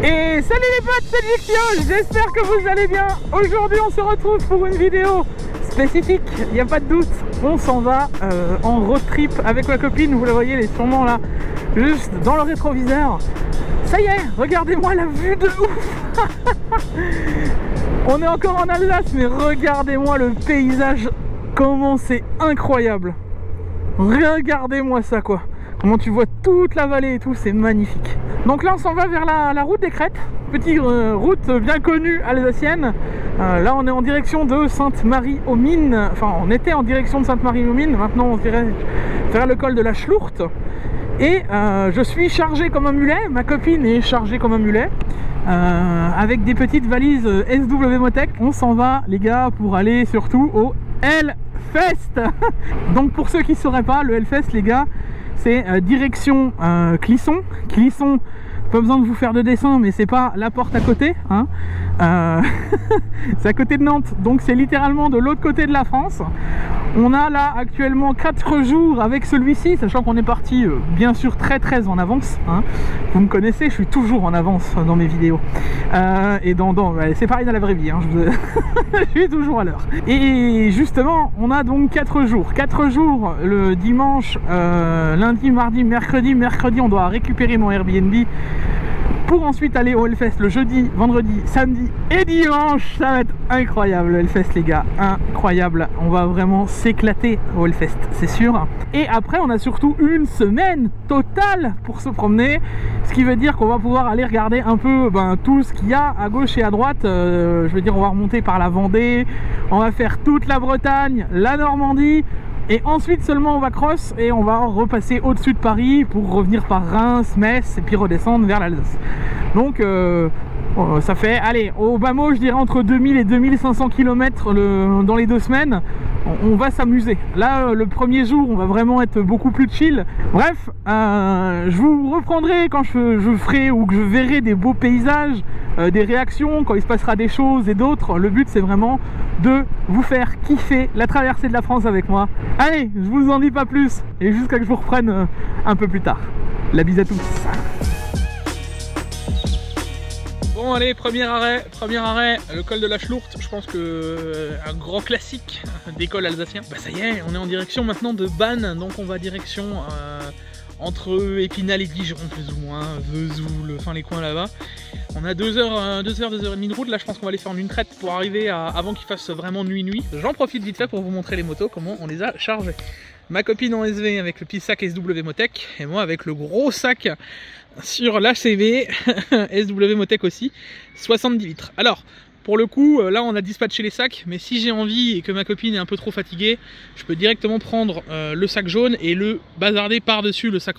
Et salut les potes, c'est Victio, j'espère que vous allez bien. Aujourd'hui on se retrouve pour une vidéo spécifique, il n'y a pas de doute. On s'en va en road trip avec ma copine, vous la voyez, elle est sûrement là, juste dans le rétroviseur. Ça y est, regardez-moi la vue de ouf. On est encore en Alsace, mais regardez-moi le paysage, comment c'est incroyable. Regardez-moi ça quoi. Comment tu vois toute la vallée et tout, c'est magnifique. Donc là on s'en va vers la route des Crêtes, petite route bien connue alsacienne. Là on est en direction de Sainte-Marie-aux-Mines, enfin on était en direction de Sainte-Marie-aux-Mines, maintenant on dirait vers le col de la Schlourte. Et je suis chargé comme un mulet, ma copine est chargée comme un mulet, avec des petites valises SW Motec. On s'en va les gars pour aller surtout au Hellfest. Donc pour ceux qui ne sauraient pas, le Hellfest les gars, c'est direction Clisson. Clisson, pas besoin de vous faire de dessin, mais c'est pas la porte à côté, hein. C'est à côté de Nantes, donc c'est littéralement de l'autre côté de la France. On a là actuellement 4 jours avec celui-ci, sachant qu'on est parti bien sûr très en avance, hein. Vous me connaissez, je suis toujours en avance dans mes vidéos. Et c'est pareil dans la vraie vie, hein. Je suis toujours à l'heure. Et justement, on a donc 4 jours. 4 jours le dimanche, lundi, mardi, mercredi. Mercredi, on doit récupérer mon Airbnb pour ensuite aller au Hellfest le jeudi, vendredi, samedi et dimanche. Ça va être incroyable le Hellfest les gars, incroyable. On va vraiment s'éclater au Hellfest, c'est sûr. Et après on a surtout une semaine totale pour se promener, ce qui veut dire qu'on va pouvoir aller regarder un peu tout ce qu'il y a à gauche et à droite. Je veux dire, on va remonter par la Vendée, on va faire toute la Bretagne, la Normandie. Et ensuite seulement on va cross et on va repasser au-dessus de Paris pour revenir par Reims, Metz et puis redescendre vers l'Alsace. Donc ça fait, allez, au bas mot je dirais entre 2000 et 2500 km dans les 2 semaines. On va s'amuser. Là le premier jour on va vraiment être beaucoup plus chill. Bref, je vous reprendrai quand je ferai ou que je verrai des beaux paysages, des réactions, quand il se passera des choses et d'autres. Le but c'est vraiment de vous faire kiffer la traversée de la France avec moi. Allez, je vous en dis pas plus et jusqu'à que je vous reprenne un peu plus tard. La bise à tous. Bon allez, premier arrêt, le col de la Schlourte. Je pense que un grand classique des cols alsaciens. Bah ça y est, on est en direction maintenant de Bannes, donc on va direction entre Épinal et Digeron plus ou moins, Vesoul, enfin les coins là-bas. On a 2 heures et demie de route. Là je pense qu'on va aller faire une traite pour arriver avant qu'il fasse vraiment nuit. J'en profite vite fait pour vous montrer les motos, comment on les a chargées. Ma copine en SV avec le petit sac SW Motec et moi avec le gros sac sur l'ACV SW Motec aussi, 70 litres. Alors pour le coup là on a dispatché les sacs, mais si j'ai envie et que ma copine est un peu trop fatiguée, je peux directement prendre le sac jaune et le bazarder par dessus le sac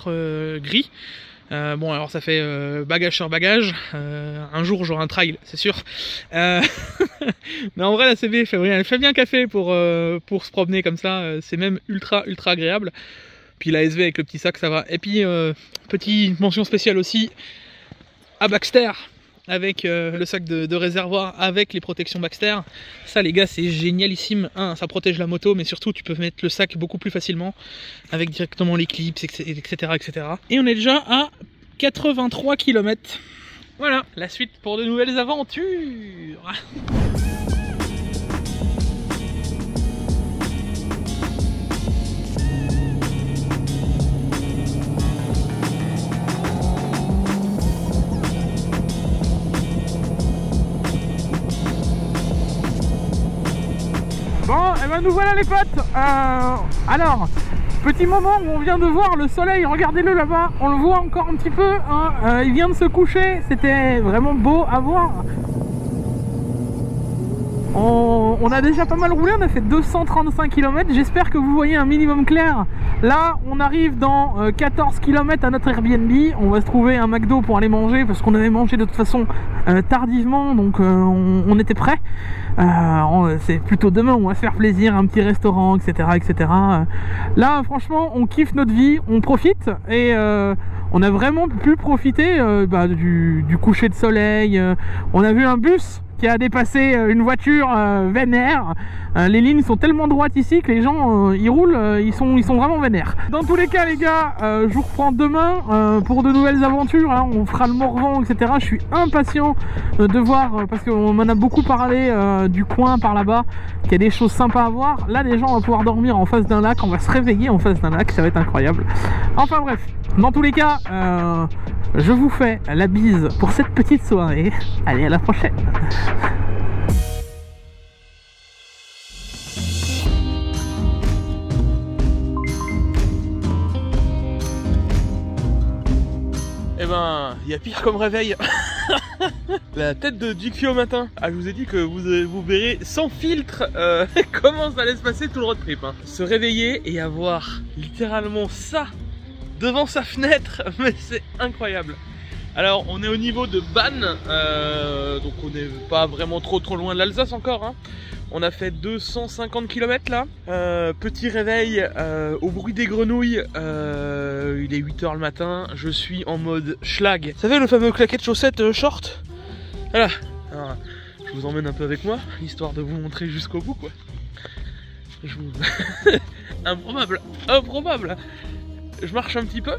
gris. Bon alors ça fait bagage sur bagage, un jour j'aurai un trail c'est sûr, mais en vrai la CB elle fait bien café pour se promener comme ça, c'est même ultra agréable. Puis la SV avec le petit sac ça va. Et puis petite mention spéciale aussi à Baxter avec le sac de réservoir avec les protections Baxter. Ça les gars c'est génialissime, ça protège la moto, mais surtout tu peux mettre le sac beaucoup plus facilement avec directement les clips, etc. Et on est déjà à 83 km. Voilà, la suite pour de nouvelles aventures. Bon, et ben nous voilà les potes. Alors, petit moment où on vient de voir le soleil, regardez-le là-bas, on le voit encore un petit peu, hein. Il vient de se coucher, c'était vraiment beau à voir. On a déjà pas mal roulé, on a fait 235 km, j'espère que vous voyez un minimum clair. Là on arrive dans 14 km à notre Airbnb, on va se trouver un McDo pour aller manger parce qu'on avait mangé de toute façon tardivement, donc on était prêts. C'est plutôt demain, on va se faire plaisir, un petit restaurant, etc. Là franchement on kiffe notre vie, on profite et on a vraiment pu profiter du coucher de soleil. On a vu un bus qui a dépassé une voiture vénère. Les lignes sont tellement droites ici que les gens ils roulent, ils sont vraiment vénères. Dans tous les cas les gars, je vous reprends demain pour de nouvelles aventures, hein. On fera le Morvan, etc. Je suis impatient de voir, parce qu'on m'en a beaucoup parlé du coin par là-bas, qu'il y a des choses sympas à voir. Là déjà on va pouvoir dormir en face d'un lac, on va se réveiller en face d'un lac, ça va être incroyable. Enfin bref, dans tous les cas, je vous fais la bise pour cette petite soirée. Allez, à la prochaine. Eh ben, il y a pire comme réveil. La tête de Jiffy au matin. Ah, je vous ai dit que vous verrez sans filtre comment ça allait se passer tout le road trip, hein. Se réveiller et avoir littéralement ça devant sa fenêtre, mais c'est incroyable. Alors, on est au niveau de Bannes, donc on n'est pas vraiment trop loin de l'Alsace encore, hein. On a fait 250 km là. Petit réveil au bruit des grenouilles. Il est 8 h le matin. Je suis en mode schlag. Vous savez le fameux claquette chaussettes short? Voilà. Alors, je vous emmène un peu avec moi, histoire de vous montrer jusqu'au bout quoi. Improbable. Improbable. Je marche un petit peu.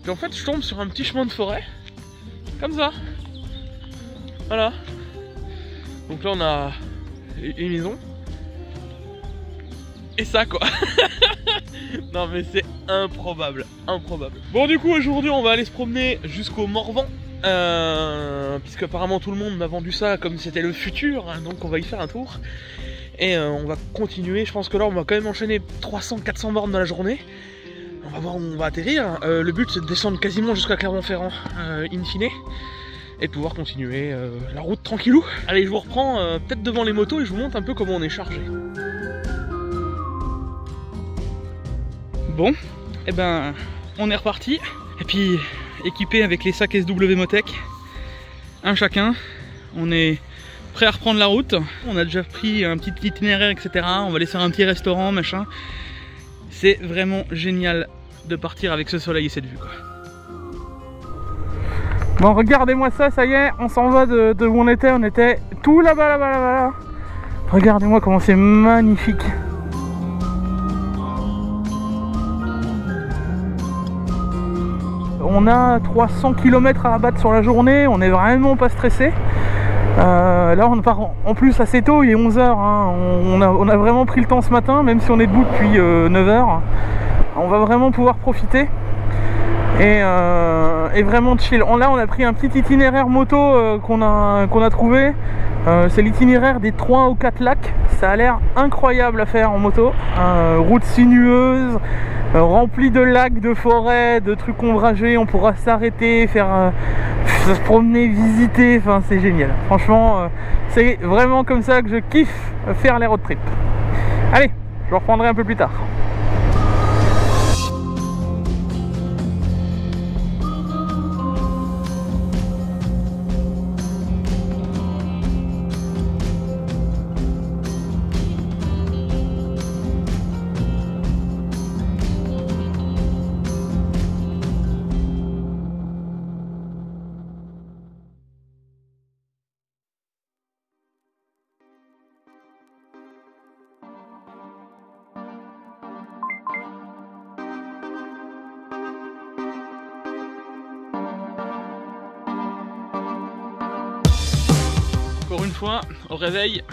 Puis en fait je tombe sur un petit chemin de forêt. Comme ça. Voilà. Donc là on a une maison et ça quoi. Non mais c'est improbable, improbable. Bon du coup aujourd'hui on va aller se promener jusqu'au Morvan, puisque apparemment tout le monde m'a vendu ça comme c'était le futur, hein, donc on va y faire un tour et on va continuer. Je pense que là on va quand même enchaîner 300-400 bornes dans la journée. On va voir où on va atterrir. Le but c'est de descendre quasiment jusqu'à Clermont-Ferrand in fine et de pouvoir continuer la route tranquillou. Allez, je vous reprends peut-être devant les motos et je vous montre un peu comment on est chargé. Bon, et ben on est reparti. Et puis équipé avec les sacs SW Motec, un chacun, on est prêt à reprendre la route. On a déjà pris un petit itinéraire, etc. On va aller faire un petit restaurant, machin. C'est vraiment génial de partir avec ce soleil et cette vue quoi. Bon, regardez-moi ça, ça y est, on s'en va de où on était tout là-bas, là-bas. Regardez-moi comment c'est magnifique. On a 300 km à abattre sur la journée, on est vraiment pas stressé. Là on part en plus assez tôt, il est 11 h, hein. On a vraiment pris le temps ce matin, même si on est debout depuis 9 h. On va vraiment pouvoir profiter. Et vraiment chill. Là on a pris un petit itinéraire moto qu'on a trouvé. C'est l'itinéraire des 3 ou 4 lacs. Ça a l'air incroyable à faire en moto. Route sinueuse, remplie de lacs, de forêts, de trucs ombragés. On pourra s'arrêter, faire se promener, visiter. Enfin c'est génial. Franchement c'est vraiment comme ça que je kiffe faire les road trips. Allez, je vous reprendrai un peu plus tard. Encore une fois, au réveil,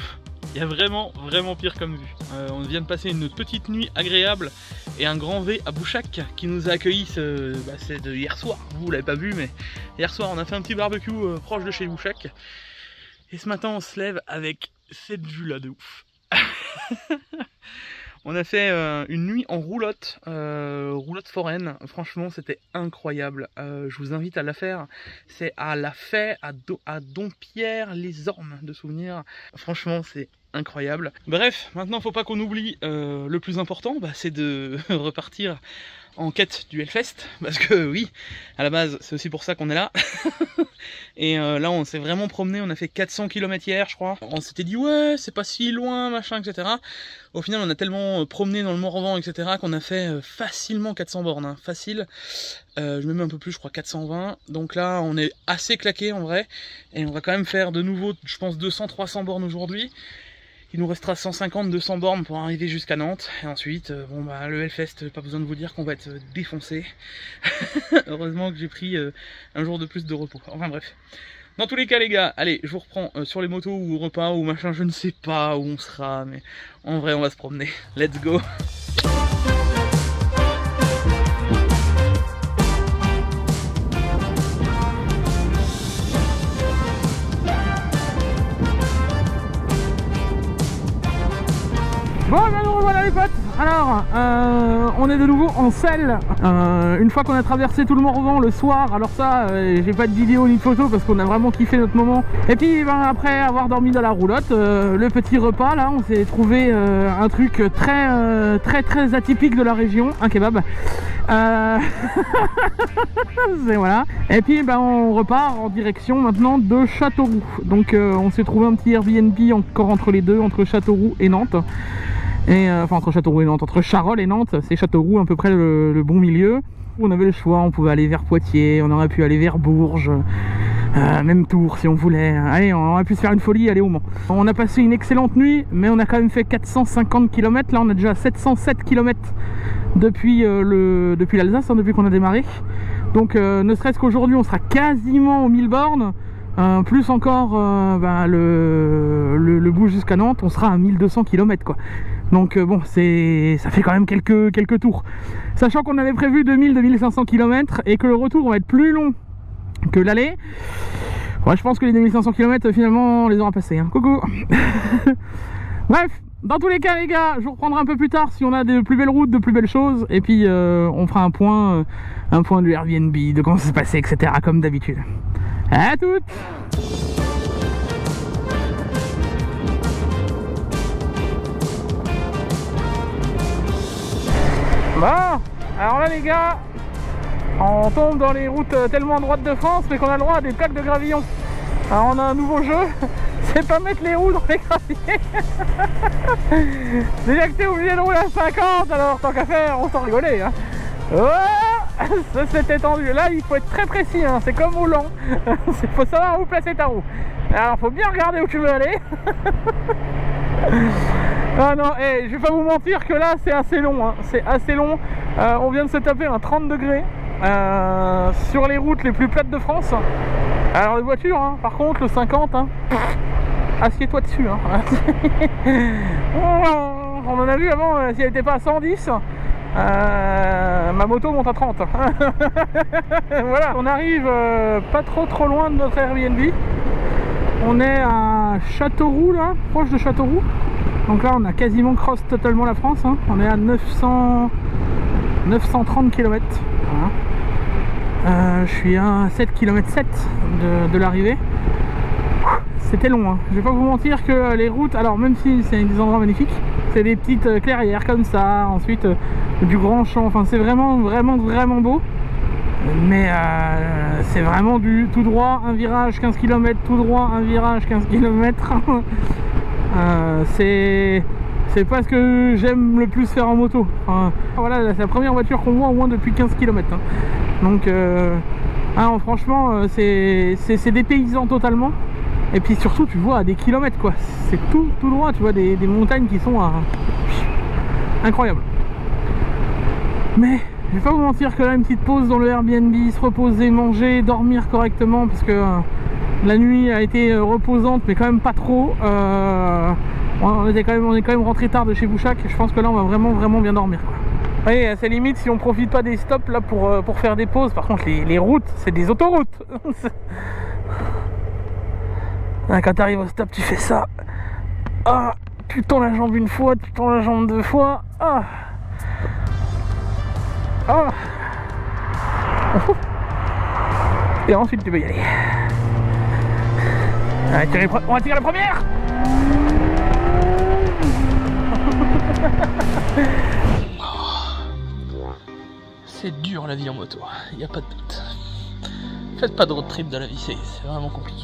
il y a vraiment pire comme vue. On vient de passer une petite nuit agréable et un grand V à Bouchac qui nous a accueillis, c'est de hier soir. Vous l'avez pas vu, mais hier soir on a fait un petit barbecue proche de chez Bouchac. Et ce matin on se lève avec cette vue là de ouf. On a fait une nuit en roulotte, roulotte foraine. Franchement, c'était incroyable. Je vous invite à la faire. C'est à La Fay, à Dompierre-les-Ormes de souvenirs. Franchement, c'est incroyable. Bref, maintenant, faut pas qu'on oublie le plus important, c'est de repartir en quête du Hellfest. Parce que oui, à la base, c'est aussi pour ça qu'on est là. Et là on s'est vraiment promené, on a fait 400 km hier je crois. On s'était dit ouais c'est pas si loin machin etc. Au final on a tellement promené dans le Morvan etc. qu'on a fait facilement 400 bornes, hein, facile. Je me mets un peu plus, je crois 420. Donc là on est assez claqué en vrai. Et on va quand même faire de nouveau je pense 200-300 bornes aujourd'hui. Il nous restera 150-200 bornes pour arriver jusqu'à Nantes. Et ensuite, bon bah le Hellfest, pas besoin de vous dire qu'on va être défoncé. Heureusement que j'ai pris un jour de plus de repos. Enfin bref. Dans tous les cas les gars, allez, je vous reprends sur les motos ou au repas ou machin, je ne sais pas où on sera. Mais en vrai on va se promener. Let's go. Bon, ben nous revoilà les potes. Alors, on est de nouveau en selle. Une fois qu'on a traversé tout le Morvan le soir, alors ça, j'ai pas de vidéo ni de photo parce qu'on a vraiment kiffé notre moment. Et puis, ben, après avoir dormi dans la roulotte, le petit repas là, on s'est trouvé un truc très atypique de la région, un kebab. Voilà. Et puis, ben, on repart en direction maintenant de Châteauroux. Donc, on s'est trouvé un petit Airbnb encore entre les deux, entre Châteauroux et Nantes. Et enfin entre Châteauroux et Nantes, entre Charolles et Nantes, c'est Châteauroux à peu près le bon milieu. On avait le choix, on pouvait aller vers Poitiers, on aurait pu aller vers Bourges, même Tours si on voulait. Allez, on aurait pu se faire une folie, aller au Mans. On a passé une excellente nuit, mais on a quand même fait 450 km, là on a déjà 707 km depuis l'Alsace, hein, depuis qu'on a démarré. Donc ne serait-ce qu'aujourd'hui on sera quasiment aux 1000 bornes. Plus encore le bout jusqu'à Nantes, on sera à 1200 km quoi. Donc bon, ça fait quand même quelques tours. Sachant qu'on avait prévu 2000-2500 km et que le retour va être plus long que l'aller. Ouais, je pense que les 2500 km finalement on les aura passés, hein. Coucou. Bref, dans tous les cas les gars, je vous reprendrai un peu plus tard si on a de plus belles routes, de plus belles choses. Et puis on fera un point du Airbnb, de comment ça s'est passé, etc. comme d'habitude. À toutes. Bon, alors là les gars, on tombe dans les routes tellement droites de France, mais qu'on a le droit à des plaques de gravillon. Alors on a un nouveau jeu, c'est pas mettre les roues dans les graviers. Déjà que t'es obligé de rouler à 50, alors tant qu'à faire, on s'en rigolait, hein. Oh, ça c'était tendu. Là il faut être très précis, hein. C'est comme au lent. Il faut savoir où placer ta roue. Alors faut bien regarder où tu veux aller. Ah non, je vais pas vous mentir que là c'est assez long, hein. C'est assez long. On vient de se taper un 30 degrés sur les routes les plus plates de France. Alors les voitures, hein, par contre le 50, hein, assieds-toi dessus, hein. On en a vu avant, si elle n'était pas à 110, ma moto monte à 30. Voilà, on arrive pas trop loin de notre Airbnb. On est à Châteauroux là, proche de Châteauroux. Donc là on a quasiment cross totalement la France, hein. On est à 930 km. Voilà. Je suis à 7 km 7 de l'arrivée. C'était long, hein. Je vais pas vous mentir que les routes, alors même si c'est des endroits magnifiques, c'est des petites clairières comme ça, ensuite du grand champ, enfin c'est vraiment beau. Mais c'est vraiment du tout droit, un virage 15 km, tout droit, un virage 15 km. C'est pas ce que j'aime le plus faire en moto. Enfin, voilà, c'est la première voiture qu'on voit au moins depuis 15 km, hein. Donc franchement c'est dépaysant totalement. Et puis surtout tu vois à des kilomètres quoi. C'est tout droit, tu vois des montagnes qui sont incroyables. Mais je vais pas vous mentir que là une petite pause dans le Airbnb, se reposer, manger, dormir correctement, parce que la nuit a été reposante mais quand même pas trop. On est quand même rentré tard de chez Bouchac. Je pense que là on va vraiment bien dormir quoi. Oui, c'est limite si on profite pas des stops là pour faire des pauses. Par contre les routes c'est des autoroutes. Quand tu arrives au stop tu fais ça. Ah, tu tends la jambe une fois, tu tends la jambe deux fois. Ah. Ah. Et ensuite tu peux y aller. Allez, on va tirer la première. C'est dur la vie en moto, il n'y a pas de doute. Faites pas de road trip de la vie, c'est vraiment compliqué.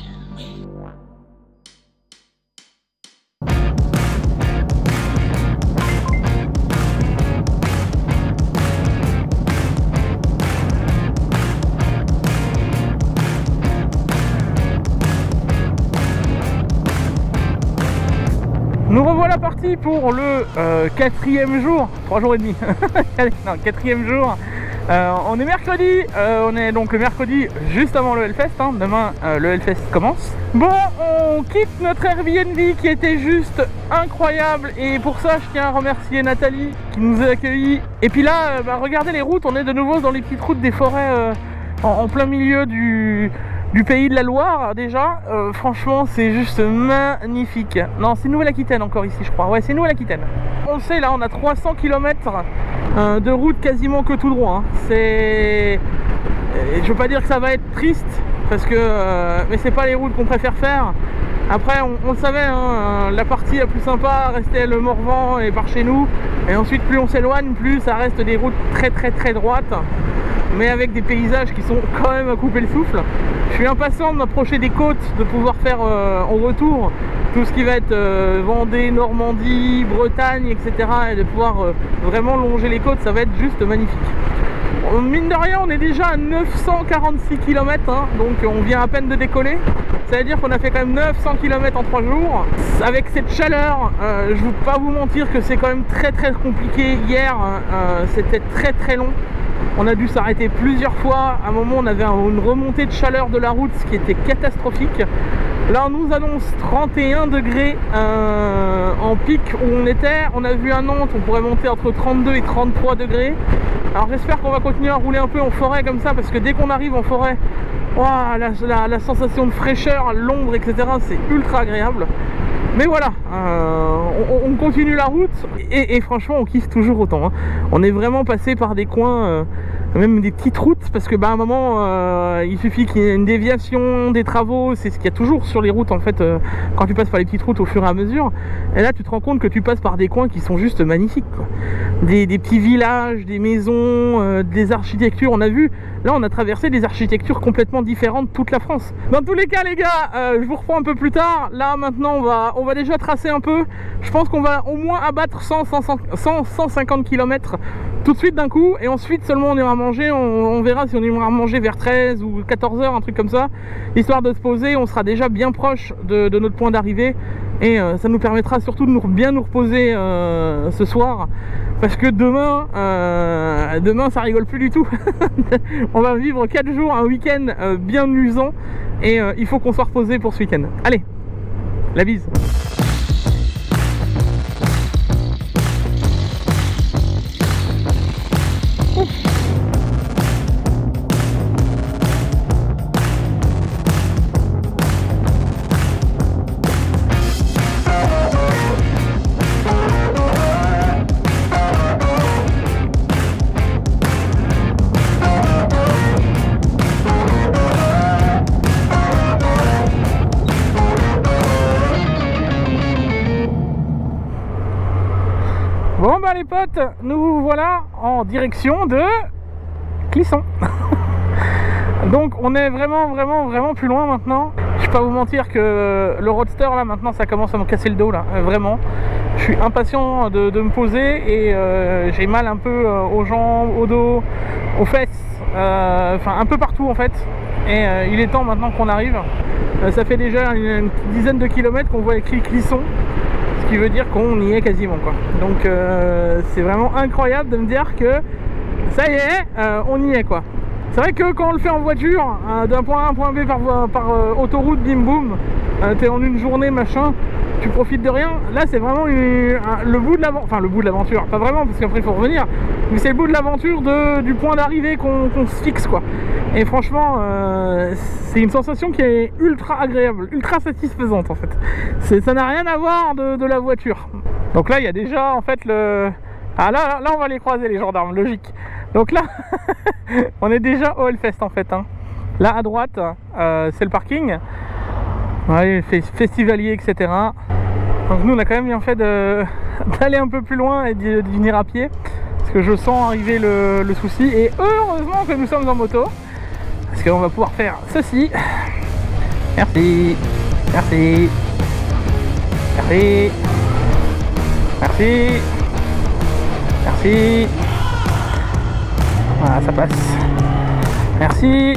Nous revoilà partis pour le 4e jour, 3 jours et demi, non 4e jour. On est mercredi, on est donc le mercredi juste avant le Hellfest, hein. Demain le Hellfest commence. Bon, on quitte notre Airbnb qui était juste incroyable et pour ça je tiens à remercier Nathalie qui nous a accueillis. Et puis là, regardez les routes, on est de nouveau dans les petites routes des forêts en plein milieu du pays de la Loire déjà. Franchement c'est juste magnifique. Non, c'est Nouvelle-Aquitaine encore ici je crois, ouais c'est Nouvelle-Aquitaine. On le sait, là on a 300 km de route quasiment que tout droit, hein. C'est... Je veux pas dire que ça va être triste parce que mais c'est pas les routes qu'on préfère faire. Après on le savait, hein, la partie la plus sympa restait le Morvan et par chez nous, et ensuite plus on s'éloigne plus ça reste des routes très droites, mais avec des paysages qui sont quand même à couper le souffle. Je suis impatient de m'approcher des côtes, de pouvoir faire en retour tout ce qui va être Vendée, Normandie, Bretagne, etc. et de pouvoir vraiment longer les côtes, ça va être juste magnifique. Mine de rien, on est déjà à 946 km, hein, donc on vient à peine de décoller. Ça veut dire qu'on a fait quand même 900 km en 3 jours. Avec cette chaleur, je ne vais pas vous mentir que c'est quand même très compliqué. Hier, c'était très long. On a dû s'arrêter plusieurs fois. À un moment, on avait une remontée de chaleur de la route, ce qui était catastrophique. Là, on nous annonce 31 degrés en pic où on était. On a vu à Nantes, on pourrait monter entre 32 et 33 degrés. Alors j'espère qu'on va continuer à rouler un peu en forêt comme ça, parce que dès qu'on arrive en forêt, wow, la sensation de fraîcheur, l'ombre, etc., c'est ultra agréable. Mais voilà, on continue la route et franchement on kiffe toujours autant, hein. On est vraiment passé par des coins, même des petites routes, parce que à un moment il suffit qu'il y ait une déviation, des travaux, c'est ce qu'il y a toujours sur les routes en fait, quand tu passes par les petites routes au fur et à mesure. Et là tu te rends compte que tu passes par des coins qui sont juste magnifiques, quoi. Des petits villages, des maisons, des architectures. On a vu, là on a traversé des architectures complètement différentes de toute la France. Dans tous les cas les gars, je vous reprends un peu plus tard. Là maintenant on va déjà tracer un peu. Je pense qu'on va au moins abattre 150 km tout de suite d'un coup, et ensuite seulement on ira manger. On verra si on ira manger vers 13 ou 14 h, un truc comme ça, histoire de se poser. On sera déjà bien proche de notre point d'arrivée, et ça nous permettra surtout de bien nous reposer ce soir, parce que demain ça rigole plus du tout. On va vivre 4 jours, un week-end bien usant, et il faut qu'on soit reposé pour ce week-end. Allez, la bise. Bon bah les potes, nous voilà en direction de Clisson. Donc on est vraiment plus loin maintenant. Je vais pas vous mentir que le roadster là maintenant ça commence à me casser le dos là, vraiment. Je suis impatient de me poser, et j'ai mal un peu aux jambes, au dos, aux fesses, enfin un peu partout en fait. Et il est temps maintenant qu'on arrive. Ça fait déjà une dizaine de kilomètres qu'on voit écrit Clisson, ce qui veut dire qu'on y est quasiment, quoi. Donc c'est vraiment incroyable de me dire que ça y est, on y est, quoi. C'est vrai que quand on le fait en voiture, d'un point A à un point B par autoroute, bim boum, t'es en une journée machin, tu profites de rien. Là c'est vraiment le bout de l'aventure, enfin le bout de l'aventure, pas vraiment parce qu'après il faut revenir, mais c'est le bout de l'aventure du point d'arrivée qu'on se fixe, quoi. Et franchement c'est une sensation qui est ultra agréable, ultra satisfaisante en fait. Ça n'a rien à voir de la voiture. Donc là il y a déjà en fait le... Ah là on va les croiser les gendarmes, logique. Donc là on est déjà au Hellfest en fait, hein. Là à droite c'est le parking, ouais, festivalier, etc. Donc nous on a quand même bien fait d'aller un peu plus loin et d'y venir à pied, parce que je sens arriver le souci. Et heureusement que nous sommes en moto, parce qu'on va pouvoir faire ceci. Merci, merci, merci, merci, merci. Voilà, ça passe. Merci.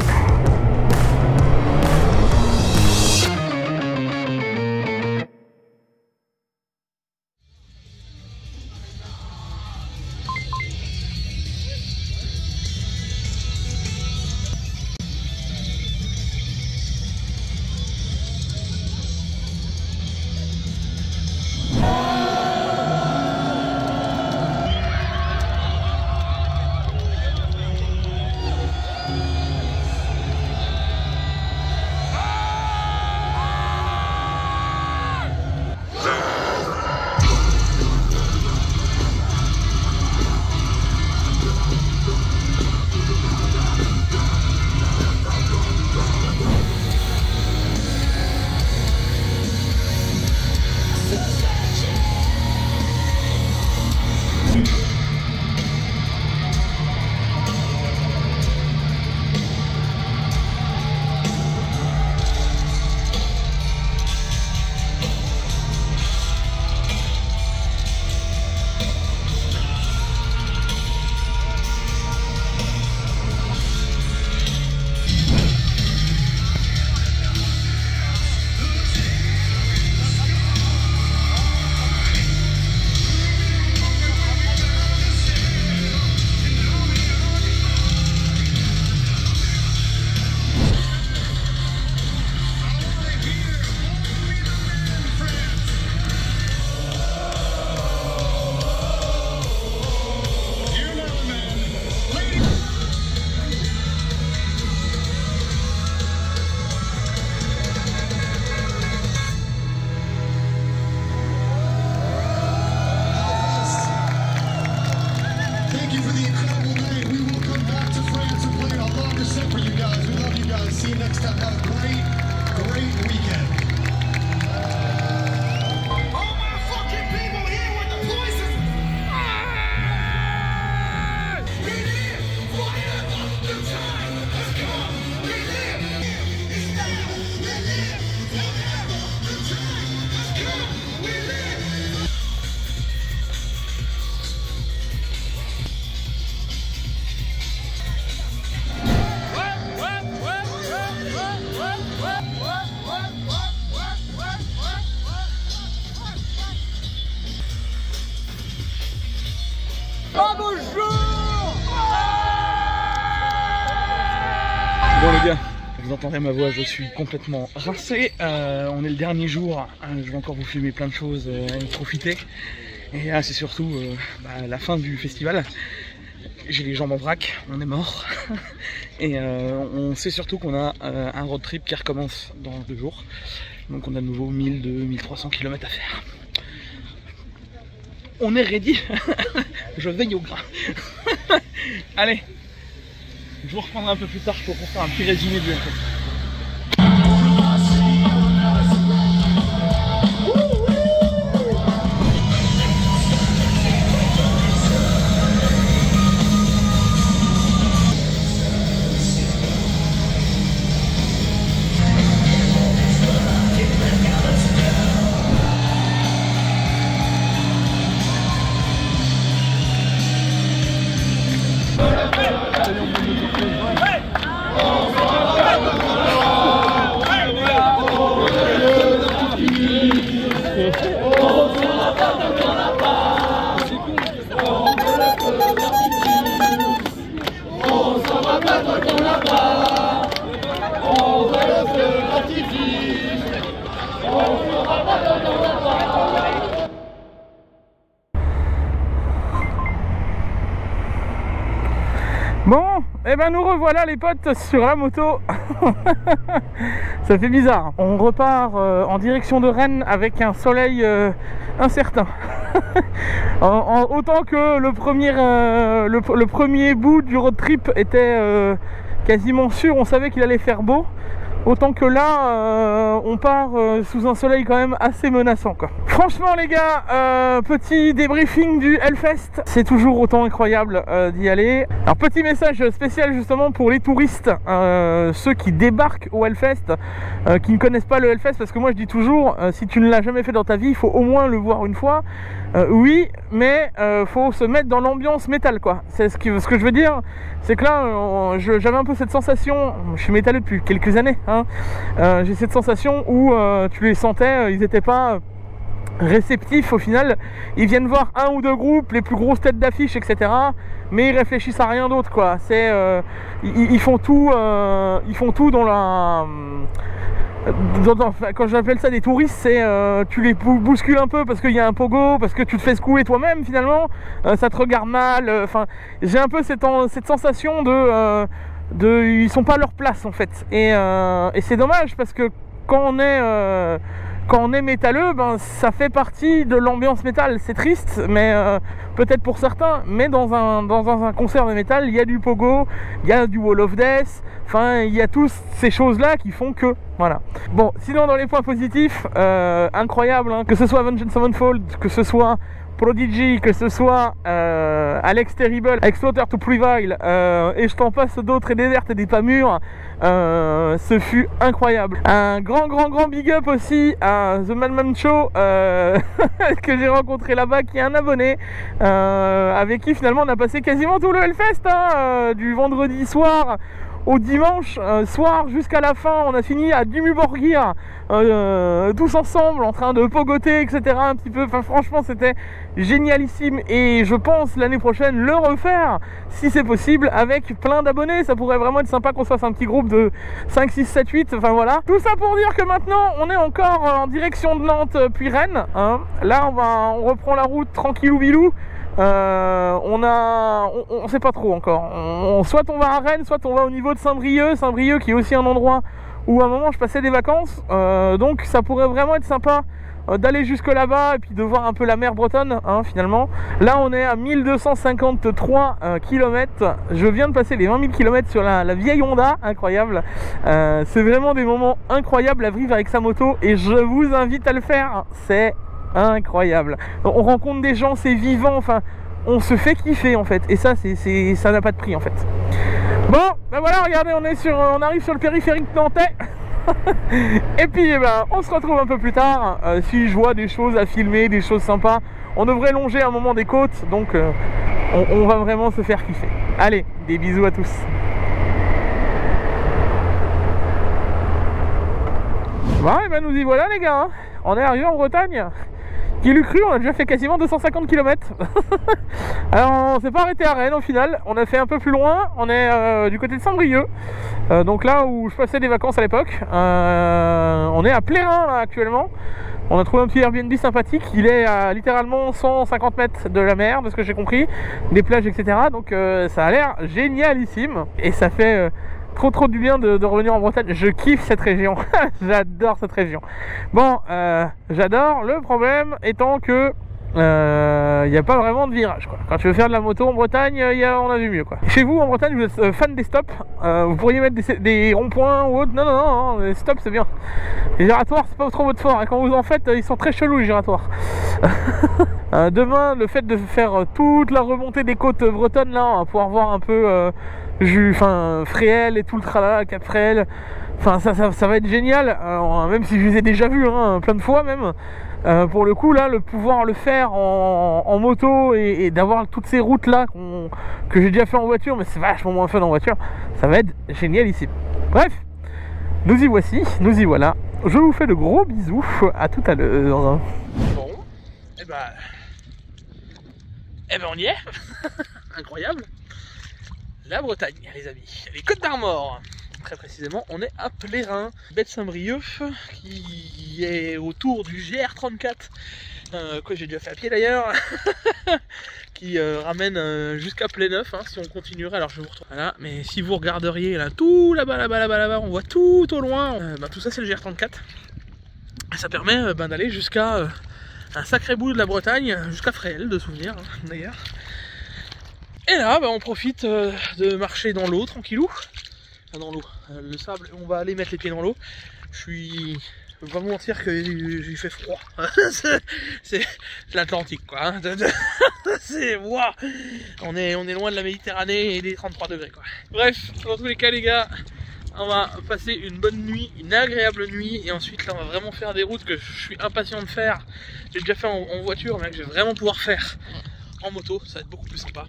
Bon les gars, vous entendez ma voix, je suis complètement rincé. On est le dernier jour, je vais encore vous filmer plein de choses et profiter. Et là c'est surtout la fin du festival. J'ai les jambes en vrac, on est mort. Et on sait surtout qu'on a un road trip qui recommence dans 2 jours. Donc on a de nouveau 1200-1300 km à faire. On est ready. Je veille au grain. Allez, je vous reprendrai un peu plus tard pour faire un petit résumé du LP. Bon, et ben nous revoilà les potes sur la moto. Ça fait bizarre. On repart en direction de Rennes avec un soleil incertain. Autant que le premier bout du road trip était quasiment sûr, on savait qu'il allait faire beau. Autant que là, on part sous un soleil quand même assez menaçant, quoi. Franchement les gars, petit débriefing du Hellfest. C'est toujours autant incroyable d'y aller. Alors petit message spécial justement pour les touristes, ceux qui débarquent au Hellfest, qui ne connaissent pas le Hellfest, parce que moi je dis toujours, si tu ne l'as jamais fait dans ta vie, il faut au moins le voir une fois. Oui, mais faut se mettre dans l'ambiance métal, quoi. C'est ce que je veux dire, c'est que là, j'avais un peu cette sensation. Je suis métalleux depuis quelques années, hein. J'ai cette sensation où tu les sentais, ils n'étaient pas réceptifs au final. Ils viennent voir un ou deux groupes, les plus grosses têtes d'affiche, etc. Mais ils réfléchissent à rien d'autre, quoi. C'est ils font tout dans la quand j'appelle ça des touristes, c'est tu les bouscules un peu parce qu'il y a un pogo, parce que tu te fais secouer toi-même finalement, ça te regarde mal. Enfin, j'ai un peu cette sensation de ils sont pas à leur place en fait. Et c'est dommage parce que quand on est métalleux, ben ça fait partie de l'ambiance métal. C'est triste, mais peut-être pour certains, mais dans un concert de métal, il y a du pogo, il y a du Wall of Death, enfin il y a toutes ces choses-là qui font que, voilà. Bon, sinon dans les points positifs, incroyable, hein, que ce soit Avenged Sevenfold, que ce soit Prodigy, que ce soit Alex Terrible, avec Slaughter to Prevail, et je t'en passe d'autres, et Desert et des pas mûrs, ce fut incroyable. Un grand big up aussi à The Madman Show, que j'ai rencontré là-bas, qui est un abonné, avec qui finalement on a passé quasiment tout le Hellfest, hein, du vendredi soir au dimanche soir jusqu'à la fin. On a fini à Dimmu Borgir, tous ensemble en train de pogoter, etc. un petit peu. Enfin franchement c'était génialissime, et je pense l'année prochaine le refaire si c'est possible avec plein d'abonnés. Ça pourrait vraiment être sympa qu'on se fasse un petit groupe de 5, 6, 7, 8, enfin voilà. Tout ça pour dire que maintenant on est encore en direction de Nantes puis Rennes, hein. Là on reprend la route tranquillou bilou. On sait pas trop encore. Soit on va à Rennes, soit on va au niveau de Saint-Brieuc qui est aussi un endroit où à un moment je passais des vacances, donc ça pourrait vraiment être sympa d'aller jusque là-bas et puis de voir un peu la mer bretonne, hein, finalement. Là on est à 1253 km. Je viens de passer les 20 000 km sur la vieille Honda, incroyable. C'est vraiment des moments incroyables à vivre avec sa moto, et je vous invite à le faire. C'est incroyable. On rencontre des gens, c'est vivant, enfin on se fait kiffer en fait, et ça ça n'a pas de prix en fait. Bon ben voilà, regardez, on arrive sur le périphérique nantais. Et puis eh ben, on se retrouve un peu plus tard. Si je vois des choses à filmer, des choses sympas, on devrait longer un moment des côtes, donc on va vraiment se faire kiffer. Allez, des bisous à tous. Bon et ben nous y voilà les gars, hein. On est arrivé en Bretagne. Qui l'eût cru, on a déjà fait quasiment 250 km. Alors on s'est pas arrêté à Rennes au final, on a fait un peu plus loin, on est du côté de Saint-Brieuc, donc là où je passais des vacances à l'époque. On est à Plérin là actuellement. On a trouvé un petit Airbnb sympathique, il est à littéralement 150 mètres de la mer, de ce que j'ai compris, des plages, etc. Donc ça a l'air génialissime, et ça fait trop du bien de revenir en Bretagne. Je kiffe cette région. J'adore cette région. Bon, j'adore. Le problème étant que il n'y a pas vraiment de virage, quoi. Quand tu veux faire de la moto en Bretagne, on a vu mieux, quoi. Chez vous en Bretagne, vous êtes fan des stops, vous pourriez mettre des ronds-points ou autre. Non, les stops c'est bien. Les giratoires c'est pas trop votre fort, et quand vous en faites, ils sont très chelous les giratoires. Demain, le fait de faire toute la remontée des côtes bretonnes, là on va pouvoir voir un peu Fréhel et tout le tralala, Cap Fréhel. Enfin ça va être génial, même si je les ai déjà vus, hein, plein de fois même. Pour le coup là, le pouvoir le faire en moto et d'avoir toutes ces routes là que j'ai déjà fait en voiture, mais c'est vachement moins fun en voiture, ça va être génial ici. Bref, nous y voici, nous y voilà. Je vous fais de gros bisous, à tout à l'heure. Bon, et ben on y est. Incroyable. La Bretagne les amis, les Côtes d'Armor. Très précisément, on est à Plérin, baie de Saint-Brieuc, qui est autour du GR34, que j'ai déjà fait à pied d'ailleurs, qui ramène jusqu'à Pléneuf, hein, si on continuerait. Alors je vous retrouve là, mais si vous regarderiez là, tout là-bas, on voit tout au loin, tout ça c'est le GR34. Et ça permet d'aller jusqu'à un sacré bout de la Bretagne, jusqu'à Fréhel de souvenirs, hein, d'ailleurs. Et là, on profite de marcher dans l'eau tranquillou. dans l'eau. Le sable, on va aller mettre les pieds dans l'eau. Je vais pas vous mentir que j'ai fait froid. C'est l'Atlantique quoi. Hein. C'est wow. On est loin de la Méditerranée et des 33 degrés quoi. Bref, dans tous les cas les gars, on va passer une bonne nuit, une agréable nuit, et ensuite là on va vraiment faire des routes que je suis impatient de faire. J'ai déjà fait en voiture, mais que je vais vraiment pouvoir faire en moto, ça va être beaucoup plus sympa.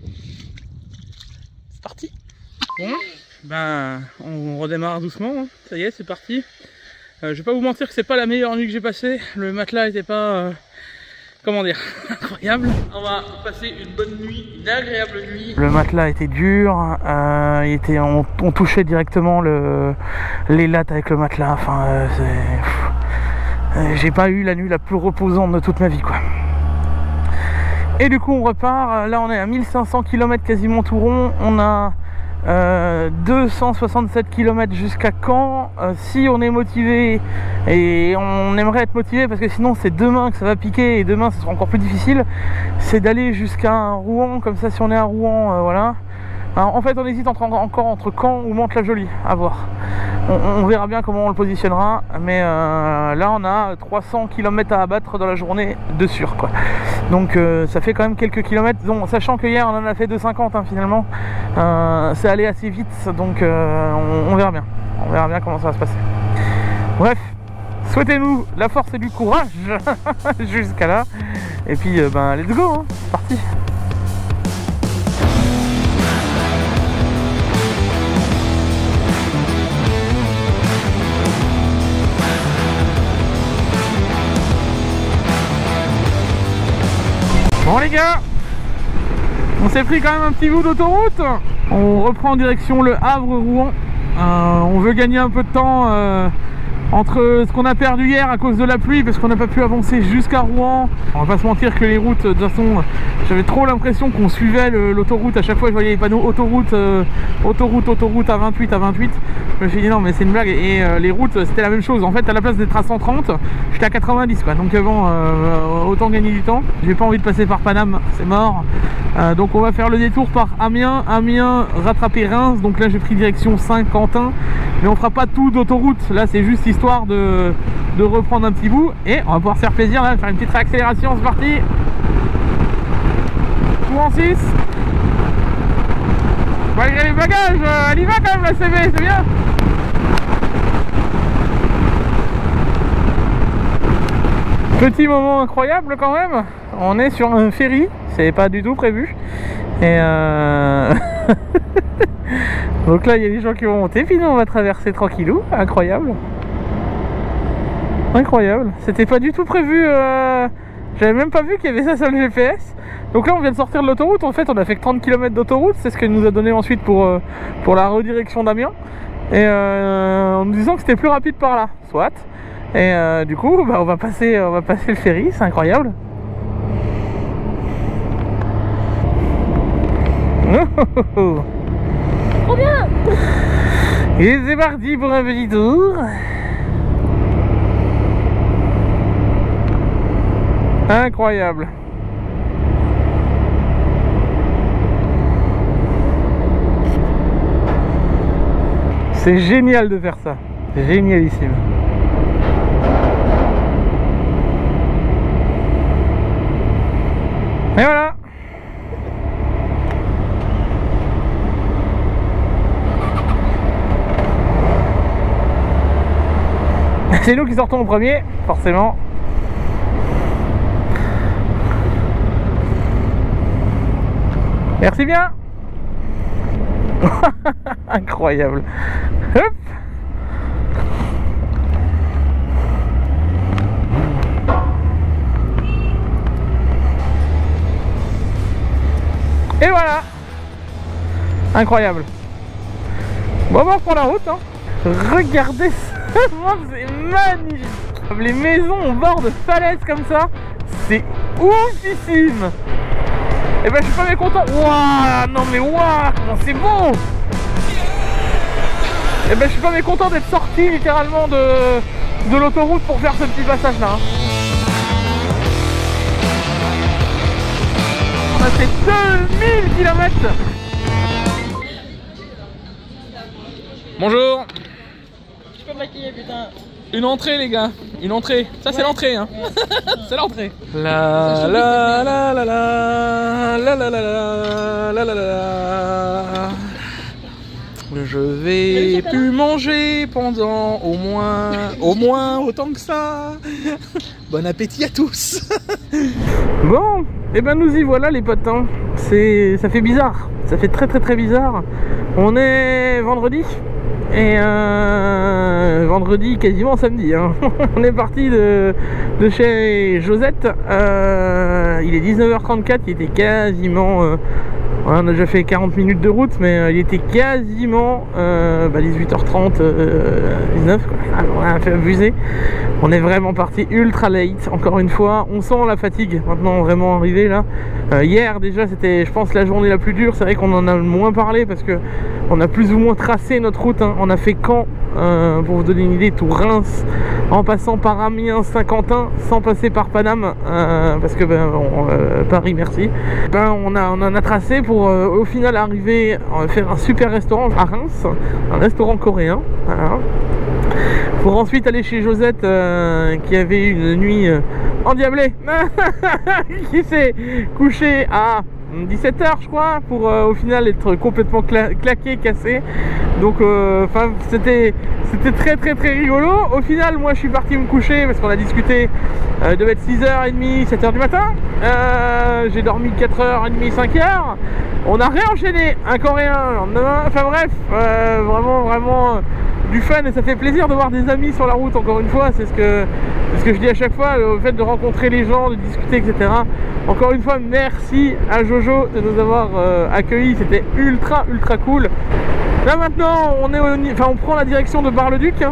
C'est parti. Bon, ben on redémarre doucement, hein. Ça y est, c'est parti. Je vais pas vous mentir que c'est pas la meilleure nuit que j'ai passée. Le matelas était pas, comment dire, incroyable. On va passer une bonne nuit, une agréable nuit. Le matelas était dur, on touchait directement les lattes avec le matelas. Enfin, j'ai pas eu la nuit la plus reposante de toute ma vie, quoi. Et du coup, on repart. Là, on est à 1500 km quasiment tout rond. On a 267 km jusqu'à Caen. Si on est motivé, et on aimerait être motivé parce que sinon c'est demain que ça va piquer et demain ce sera encore plus difficile, c'est d'aller jusqu'à Rouen. Comme ça, si on est à Rouen, voilà. Alors, en fait on hésite encore entre Caen ou Mantes-la-Jolie, à voir. On verra bien comment on le positionnera, mais là on a 300 km à abattre dans la journée de sûr quoi. Donc ça fait quand même quelques kilomètres, donc, sachant que hier on en a fait 250 hein, finalement. C'est allé assez vite, donc on verra bien. On verra bien comment ça va se passer. Bref, souhaitez-nous la force et du courage jusqu'à là. Et puis ben let's go, hein, c'est parti. Bon les gars, on s'est pris quand même un petit bout d'autoroute. On reprend en direction Le Havre-Rouen. On veut gagner un peu de temps entre ce qu'on a perdu hier à cause de la pluie, parce qu'on n'a pas pu avancer jusqu'à Rouen. On va pas se mentir que les routes, de toute façon, j'avais trop l'impression qu'on suivait l'autoroute. À chaque fois je voyais les panneaux autoroute à 28 à 28. Je me suis dit non mais c'est une blague, et les routes c'était la même chose. En fait à la place d'être à 130, j'étais à 90 quoi. Donc bon, autant gagner du temps. J'ai pas envie de passer par Paname, c'est mort. Donc on va faire le détour par Amiens, rattraper Reims. Donc là j'ai pris direction Saint-Quentin, mais on fera pas tout d'autoroute. Là c'est juste histoire de reprendre un petit bout, et on va pouvoir se faire plaisir là, faire une petite réaccélération. C'est parti. Tout en 6. Malgré les bagages, elle y va quand même la CV, c'est bien. Petit moment incroyable quand même. On est sur un ferry, c'est pas du tout prévu. Et donc là il y a des gens qui vont monter, puis nous on va traverser tranquillou. Incroyable. Incroyable. C'était pas du tout prévu. J'avais même pas vu qu'il y avait ça sur le GPS. Donc là on vient de sortir de l'autoroute. En fait on a fait que 30 km d'autoroute. C'est ce qu'elle nous a donné ensuite pour la redirection d'Amiens. Et en nous disant que c'était plus rapide par là. Soit. Et du coup bah, on va passer le ferry. C'est incroyable. Trop bien. Et c'est parti pour un petit tour. Incroyable. C'est génial de faire ça. C'est génialissime. Et voilà. C'est nous qui sortons en premier, forcément. Merci bien. Incroyable. Hop. Et voilà. Incroyable. Bon, on va reprendre la route, hein. Regardez ça, c'est magnifique. Les maisons au bord de falaises comme ça, c'est oufissime. Et ben je suis pas mécontent. Waouh, non mais waouh, comment c'est beau. Et ben je suis pas mécontent d'être sorti littéralement de l'autoroute pour faire ce petit passage là. On a fait 2000 km. Bonjour. Je peux maquiller, putain. Une entrée les gars, une entrée. Ça c'est l'entrée hein. Ouais. C'est l'entrée. La la la la la la la la la la la. Je vais plus manger pendant au moins autant que ça. Bon appétit à tous. Bon, et ben nous y voilà les potes hein. Ça fait bizarre, ça fait très bizarre. On est vendredi. Et vendredi, quasiment samedi hein. On est parti de chez Josette. Il est 19h34, il était quasiment on a déjà fait 40 minutes de route, mais il était quasiment 18h30, 19 quoi. Alors, on a fait abuser. On est vraiment parti ultra late, encore une fois. On sent la fatigue maintenant vraiment arrivé là. Hier déjà c'était je pense la journée la plus dure. C'est vrai qu'on en a moins parlé parce que on a plus ou moins tracé notre route hein. On a fait Caen, pour vous donner une idée, tout Reims, en passant par Amiens, Saint-Quentin, sans passer par Paname, parce que Paris merci. On en a tracé pour au final arriver à faire un super restaurant à Reims, un restaurant coréen, voilà. Pour ensuite aller chez Josette qui avait une nuit endiablée, qui s'est couchée à 17h je crois, pour au final être complètement claqué, cassé. Donc c'était très rigolo. Au final moi je suis parti me coucher parce qu'on a discuté, devait être 6h30, 7h du matin. J'ai dormi 4h30, 5h. On a réenchaîné un coréen le lendemain. Enfin bref, vraiment du fun, et ça fait plaisir de voir des amis sur la route. Encore une fois, c'est ce que je dis à chaque fois, le fait de rencontrer les gens, de discuter, etc. Encore une fois, merci à Jojo de nous avoir accueillis, c'était ultra cool. Là maintenant, on prend la direction de Bar-le-Duc. Hein.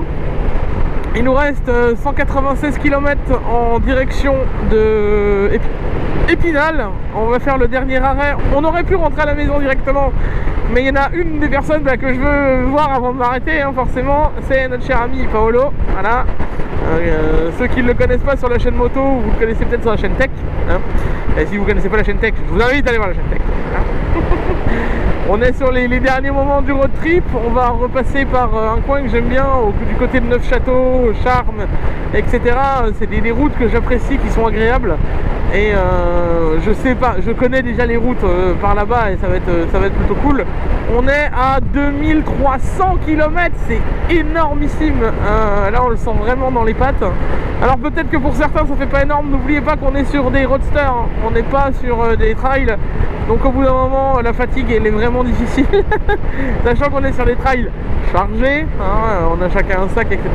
Il nous reste 196 km en direction de Épinal. On va faire le dernier arrêt. On aurait pu rentrer à la maison directement, mais il y en a une des personnes que je veux voir avant de m'arrêter, hein, forcément. C'est notre cher ami Paolo. Voilà. Ceux qui ne le connaissent pas sur la chaîne moto, vous le connaissez peut-être sur la chaîne tech. Hein. Et si vous ne connaissez pas la chaîne tech, je vous invite à aller voir la chaîne tech. Hein. On est sur les derniers moments du road trip. On va repasser par un coin que j'aime bien, du côté de Neufchâteau, Charmes, etc. C'est des routes que j'apprécie, qui sont agréables. Et je sais pas, je connais déjà les routes par là-bas, et ça va être plutôt cool. On est à 2300 km, c'est énormissime. Là on le sent vraiment dans les pattes. Alors peut-être que pour certains ça fait pas énorme. N'oubliez pas qu'on est sur des roadsters, hein. On n'est pas sur des trails. Donc au bout d'un moment la fatigue elle est vraiment difficile. Sachant qu'on est sur des trails chargés, hein, on a chacun un sac, etc.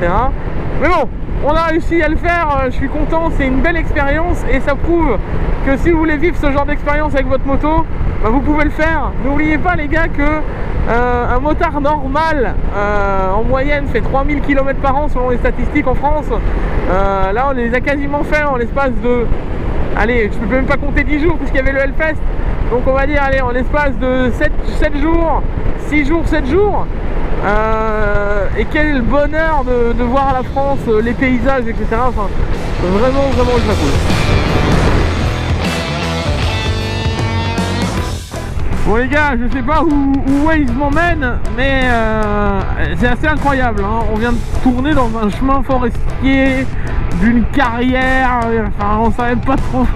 Mais bon, on a réussi à le faire, je suis content, c'est une belle expérience, et ça prouve que si vous voulez vivre ce genre d'expérience avec votre moto, vous pouvez le faire. N'oubliez pas les gars que un motard normal en moyenne fait 3000 km par an selon les statistiques en France. Là on les a quasiment fait en l'espace de, allez, je ne peux même pas compter 10 jours puisqu'il y avait le Hellfest. Donc on va dire, allez, en l'espace de 7 jours, 6 jours, 7 jours. Et quel bonheur de voir la France, les paysages, etc. Enfin, vraiment ultra cool. Bon les gars, je sais pas où Waze m'emmène, mais c'est assez incroyable, hein. On vient de tourner dans un chemin forestier d'une carrière, enfin on savait pas trop,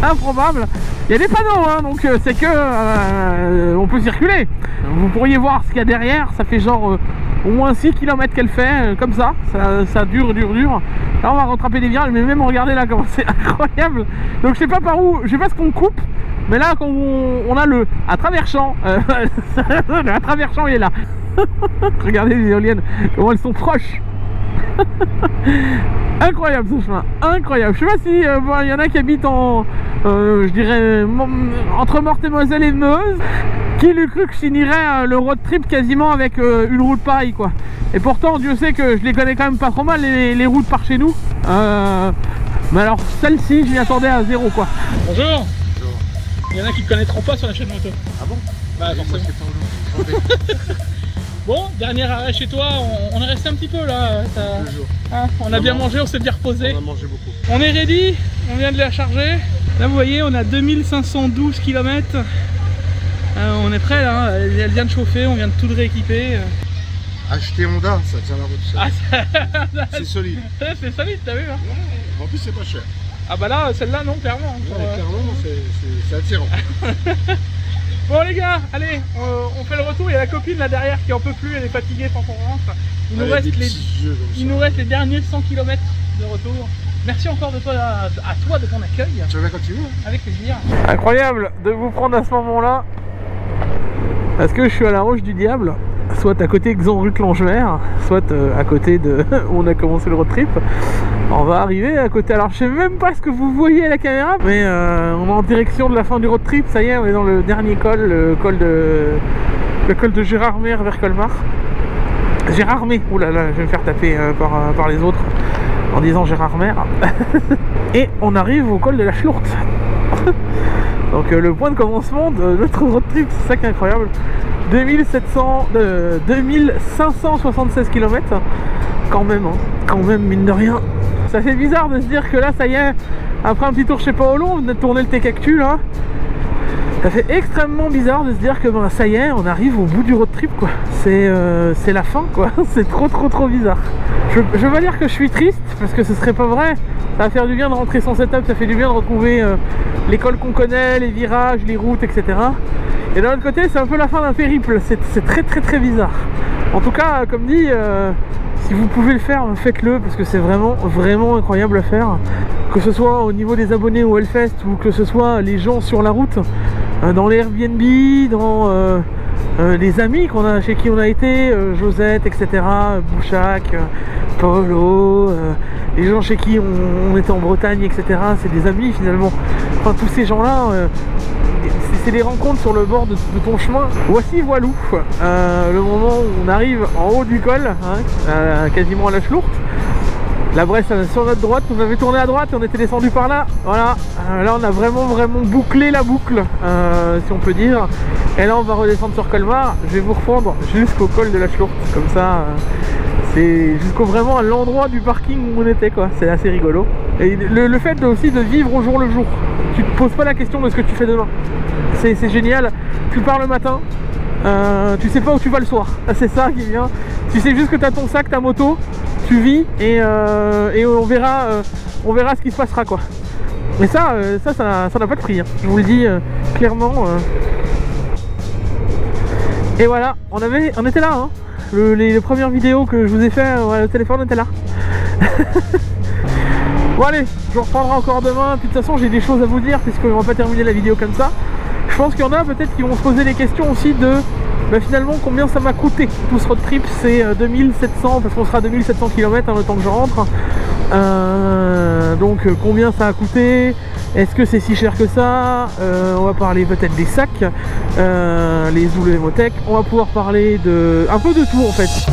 improbable. Il y a des panneaux, hein, donc c'est que on peut circuler. Vous pourriez voir ce qu'il y a derrière, ça fait genre au moins 6 km qu'elle fait, comme ça dure. Là on va rattraper des virages, mais même regardez là comment c'est incroyable. Donc je sais pas par où, je sais pas ce qu'on coupe, mais là quand on a le à travers champ, à travers champ il est là. Regardez les éoliennes, comment elles sont proches. Incroyable ce chemin, incroyable. Je sais pas si il y en a qui habitent en je dirais entre Meurthe-et-Moselle et Meuse, qui l'eût cru que je finirais le road trip quasiment avec une route pareille quoi. Et pourtant Dieu sait que je les connais quand même pas trop mal les routes par chez nous, mais alors celle-ci je m'y attendais à zéro quoi. Bonjour. Bonjour. Il y en a qui ne connaîtront pas sur la chaîne moto. Ah bon? Bah forcément. Bon, dernier arrêt chez toi, on est resté un petit peu là. Hein, on a bien mangé, on s'est bien reposé. On a mangé beaucoup. On est ready, on vient de la charger. Là vous voyez, on a 2512 km. On est prêt là, elle vient de chauffer, on vient de tout rééquiper. Acheter Honda, ça tient la route. Ah, C'est solide. c'est solide, t'as vu hein? Ouais. En plus, c'est pas cher. Ah bah là, celle-là, non, clairement. Ouais, clairement, c'est attirant. Bon les gars, allez, on fait le retour. Il y a la copine là derrière qui en peut plus, elle est fatiguée quand on rentre. Il nous reste les derniers 100 km de retour. Merci encore à toi de ton accueil. Tu reviens quand tu veux. Avec plaisir. Incroyable de vous prendre à ce moment-là. Parce que je suis à la Roche du Diable, soit à côté Xan-Ruc-Langemer, soit à côté de où on a commencé le road trip. On va arriver à côté, alors je sais même pas ce que vous voyez à la caméra, mais on est en direction de la fin du road trip. Ça y est, on est dans le dernier col, le col de Gérardmer vers Colmar. Gérardmer, oulala, je vais me faire taper par les autres en disant Gérardmer. Et on arrive au col de la Schlourte. Donc le point de commencement de notre road trip, c'est ça qui est incroyable. 2576 km, quand même, mine de rien. Ça fait bizarre de se dire que là, ça y est, après un petit tour chez Paolo, on venait de tourner le T-Cactus là. Ça fait extrêmement bizarre de se dire que ben, ça y est, on arrive au bout du road trip quoi. C'est la fin quoi, c'est trop bizarre. Je veux pas dire que je suis triste, parce que ce serait pas vrai. Ça va faire du bien de rentrer sans setup, ça fait du bien de retrouver l'école qu'on connaît, les virages, les routes, etc. Et d'un autre côté, c'est un peu la fin d'un périple, c'est très bizarre. En tout cas, comme dit, si vous pouvez le faire, faites-le, parce que c'est vraiment incroyable à faire. Que ce soit au niveau des abonnés au Hellfest, ou que ce soit les gens sur la route, dans les Airbnb, dans les amis chez qui on a été, Josette, etc., Bouchac, Paolo, les gens chez qui on était en Bretagne, etc. C'est des amis finalement. Enfin, tous ces gens-là, c'est des rencontres sur le bord de ton chemin. Voici Voilou, le moment où on arrive en haut du col, hein, quasiment à la Schlourte. La Bresse sur notre droite, on avait tourné à droite et on était descendu par là. Voilà, là on a vraiment bouclé la boucle, si on peut dire. Et là on va redescendre sur Colmar. Je vais vous reprendre jusqu'au col de la Schlourte, comme ça. C'est jusqu'au vraiment à l'endroit du parking où on était quoi. C'est assez rigolo. Et le fait aussi de vivre au jour le jour. Tu te poses pas la question de ce que tu fais demain. C'est génial. Tu pars le matin. Tu sais pas où tu vas le soir. C'est ça qui vient. Tu sais juste que tu as ton sac, ta moto. Tu vis et on verra ce qui se passera quoi. Mais ça n'a pas de prix. Hein. Je vous le dis clairement. Et voilà, on était là. Hein. Les premières vidéos que je vous ai fait, le téléphone était là. Bon allez, je reprendrai encore demain. Puis de toute façon j'ai des choses à vous dire puisqu'on va pas terminer la vidéo comme ça. Je pense qu'il y en a peut-être qui vont se poser des questions aussi de finalement combien ça m'a coûté tout ce road trip. C'est 2700 parce qu'on sera à 2700 km le temps que je rentre. Donc combien ça a coûté, est-ce que c'est si cher que ça, on va parler peut-être des sacs, les WMOTech, on va pouvoir parler de un peu de tout en fait.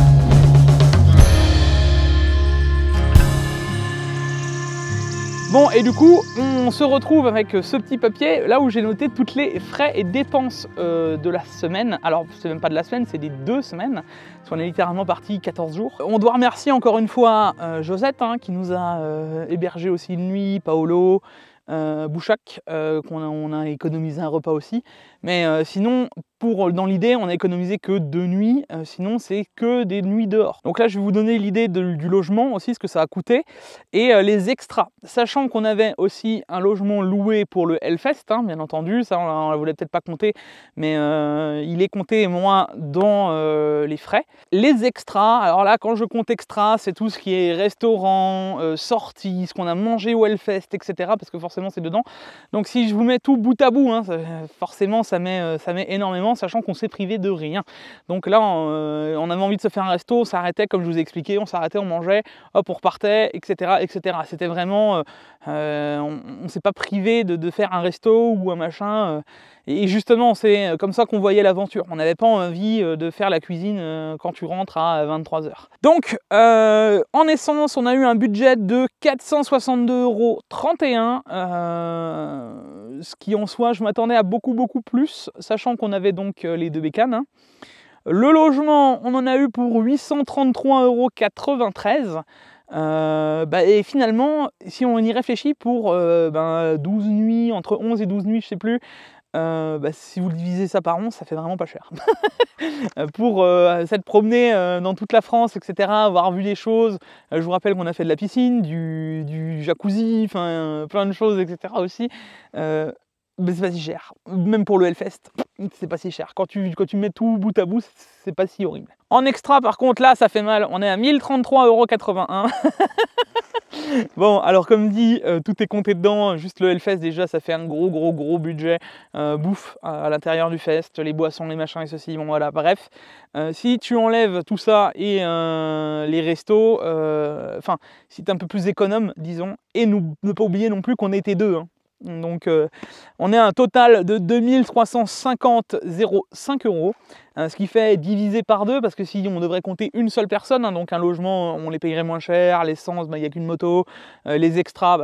Bon et du coup on se retrouve avec ce petit papier là où j'ai noté toutes les frais et dépenses de la semaine. Alors c'est même pas de la semaine, c'est des 2 semaines parce qu'on est littéralement parti 14 jours. On doit remercier encore une fois Josette hein, qui nous a hébergé aussi une nuit, Paolo, Bouchac, on a économisé un repas aussi. Mais sinon dans l'idée on a économisé que 2 nuits, sinon c'est que des nuits dehors. Donc là je vais vous donner l'idée du logement aussi, ce que ça a coûté et les extras, sachant qu'on avait aussi un logement loué pour le Hellfest hein, bien entendu, ça on ne voulait peut-être pas compter mais il est compté moi dans les frais. Les extras, alors là quand je compte extra c'est tout ce qui est restaurant, sorties, ce qu'on a mangé au Hellfest, etc. parce que forcément c'est dedans. Donc si je vous mets tout bout à bout hein, forcément ça met énormément, sachant qu'on s'est privé de rien. Donc là, on avait envie de se faire un resto, on s'arrêtait, comme je vous ai expliqué, on s'arrêtait, on mangeait, hop, on repartait, etc. etc. C'était vraiment... on ne s'est pas privé de faire un resto ou un machin. Et justement, c'est comme ça qu'on voyait l'aventure. On n'avait pas envie de faire la cuisine quand tu rentres à 23 h. Donc, en essence, on a eu un budget de 462,31 €, ce qui en soi, je m'attendais à beaucoup plus, sachant qu'on avait donc les 2 bécanes. Hein. Le logement, on en a eu pour 833,93 €. Et finalement, si on y réfléchit, pour 12 nuits, entre 11 et 12 nuits, je sais plus, si vous divisez ça par 11, ça fait vraiment pas cher. Pour s'être promené dans toute la France, etc., avoir vu des choses, je vous rappelle qu'on a fait de la piscine, du jacuzzi, enfin plein de choses, etc. aussi. Mais c'est pas si cher. Même pour le Hellfest, c'est pas si cher. Quand tu mets tout bout à bout, c'est pas si horrible. En extra, par contre, là, ça fait mal. On est à 1033,81 €. Bon, alors comme dit, tout est compté dedans. Juste le Hellfest, déjà, ça fait un gros budget bouffe à l'intérieur du fest. Les boissons, les machins et ceci. Bon, voilà, bref. Si tu enlèves tout ça et les restos, enfin, si tu es un peu plus économe, disons, et ne pas oublier non plus qu'on était deux, hein. Donc on est à un total de 2350,05 €, ce qui fait divisé par 2, parce que si on devrait compter une seule personne, hein, donc un logement on les payerait moins cher, l'essence il n'y a qu'une moto, les extras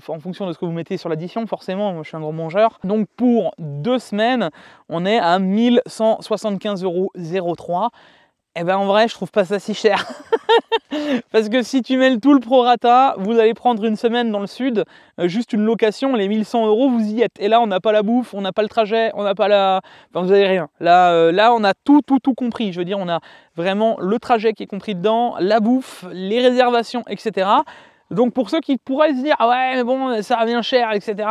en fonction de ce que vous mettez sur l'addition, forcément moi je suis un gros mangeur, donc pour 2 semaines on est à 1175,03 €. Eh ben en vrai je trouve pas ça si cher. Parce que si tu mets tout le prorata, vous allez prendre une semaine dans le sud, juste une location, les 1100 € vous y êtes. Et là on n'a pas la bouffe, on n'a pas le trajet, on n'a pas la... Enfin vous n'avez rien. Là on a tout compris. Je veux dire on a vraiment le trajet qui est compris dedans, la bouffe, les réservations, etc. Donc pour ceux qui pourraient se dire ah ouais mais bon ça revient cher, etc.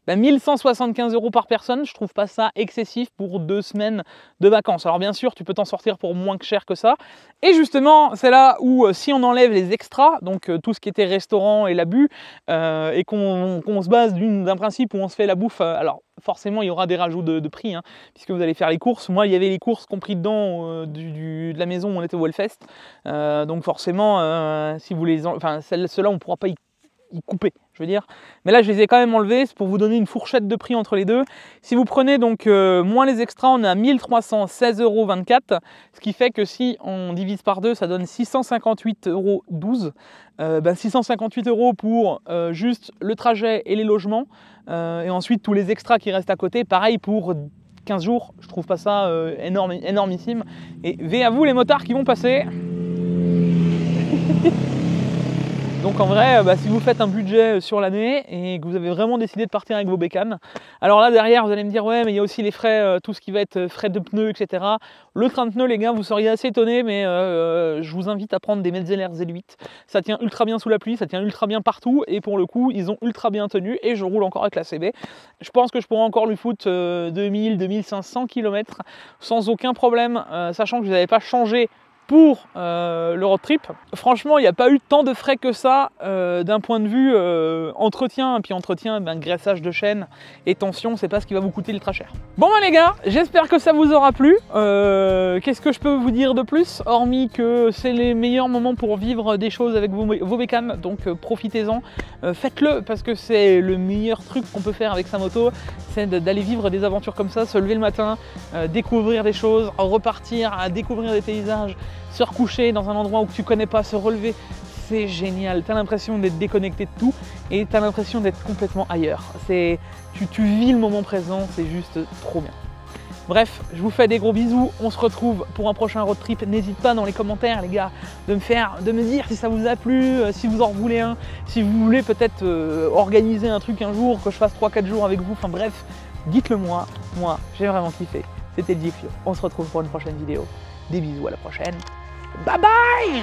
1175 € par personne, je trouve pas ça excessif pour 2 semaines de vacances. Alors bien sûr, tu peux t'en sortir pour moins que cher que ça. Et justement, c'est là où si on enlève les extras, donc tout ce qui était restaurant et l'abus, et qu'on se base d'un principe où on se fait la bouffe, alors forcément il y aura des rajouts de prix, hein, puisque vous allez faire les courses. Moi il y avait les courses compris dedans de la maison où on était au Hellfest, donc forcément si vous les ceux-là on ne pourra pas y couper, je veux dire. Mais là, je les ai quand même enlevés, c'est pour vous donner une fourchette de prix entre les deux. Si vous prenez donc moins les extras, on est à 1316,24 €, ce qui fait que si on divise par 2, ça donne 658,12 €. 658 € pour juste le trajet et les logements, et ensuite tous les extras qui restent à côté, pareil pour 15 jours, je trouve pas ça énormissime. Et V à vous les motards qui vont passer. Donc en vrai, si vous faites un budget sur l'année et que vous avez vraiment décidé de partir avec vos bécanes, alors là derrière vous allez me dire ouais mais il y a aussi les frais, tout ce qui va être frais de pneus, etc. Le train de pneus les gars, vous seriez assez étonnés, mais je vous invite à prendre des Metzeler Z8. Ça tient ultra bien sous la pluie, ça tient ultra bien partout et pour le coup ils ont ultra bien tenu et je roule encore avec la CB. Je pense que je pourrais encore lui foutre 2000-2500 km sans aucun problème, sachant que je n'avais pas changé pour le road trip. Franchement, il n'y a pas eu tant de frais que ça d'un point de vue entretien. Et puis entretien, graissage de chaîne et tension, c'est pas ce qui va vous coûter ultra cher. Bon les gars, j'espère que ça vous aura plu. Qu'est-ce que je peux vous dire de plus, hormis que c'est les meilleurs moments pour vivre des choses avec vos bécanes, donc profitez-en. Faites-le parce que c'est le meilleur truc qu'on peut faire avec sa moto, c'est d'aller vivre des aventures comme ça, se lever le matin, découvrir des choses, repartir à découvrir des paysages, se recoucher dans un endroit où tu connais pas, se relever, c'est génial. T'as l'impression d'être déconnecté de tout et t'as l'impression d'être complètement ailleurs. Tu vis le moment présent, c'est juste trop bien. Bref, je vous fais des gros bisous, on se retrouve pour un prochain road trip. N'hésite pas dans les commentaires les gars de me dire si ça vous a plu, si vous en voulez un, si vous voulez peut-être organiser un truc un jour, que je fasse 3-4 jours avec vous, enfin bref, dites-le moi, j'ai vraiment kiffé. C'était Gfio, on se retrouve pour une prochaine vidéo. Des bisous, à la prochaine. Bye bye!